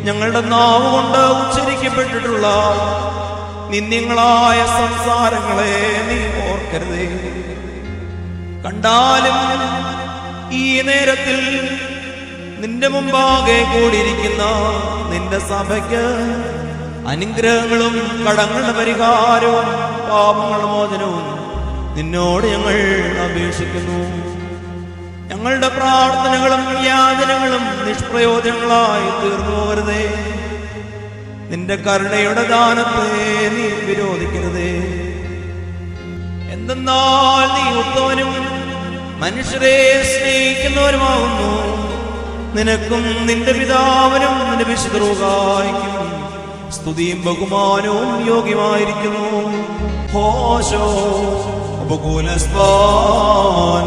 ഞങ്ങളുടെ നാവ് കൊണ്ട് ഉച്ചരിക്കപ്പെട്ടിട്ടുള്ള നിന്ദ്യങ്ങളായ സംസാരങ്ങളെ നീ ഓർക്കരുതേ. കണ്ടാലും ഈ നേരത്തിൽ നിന്റെ മുമ്പാകെ കൂടിയിരിക്കുന്ന നിന്റെ സഭയ്ക്ക് അനുഗ്രഹങ്ങളും കടങ്ങളുടെ പരിഹാരവും പാപങ്ങളുടെ മോചനവും നിന്നോട് ഞങ്ങൾ അപേക്ഷിക്കുന്നു. ഞങ്ങളുടെ പ്രാർത്ഥനകളും യാചനകളും നിഷ്പ്രയോജനങ്ങളായി തീർന്നു പോകരുതേ. നിന്റെ കരുണയുടെ ദാനത്തെ നീ വിരോധിക്കരുതേ. എന്തെന്നാൽ നീ ഉത്തമനും മനുഷ്യരെ സ്നേഹിക്കുന്നവരുമാകുന്നു. നിനക്കും നിന്റെ പിതാവിനും നിന്റെ വിശുദ്ധ റൂഹായിക്കും സ്തുതിയും ബഹുമാനവും യോഗ്യമായിരിക്കുന്നു. ഹോശോ ഉപകൂലസ്വാൻ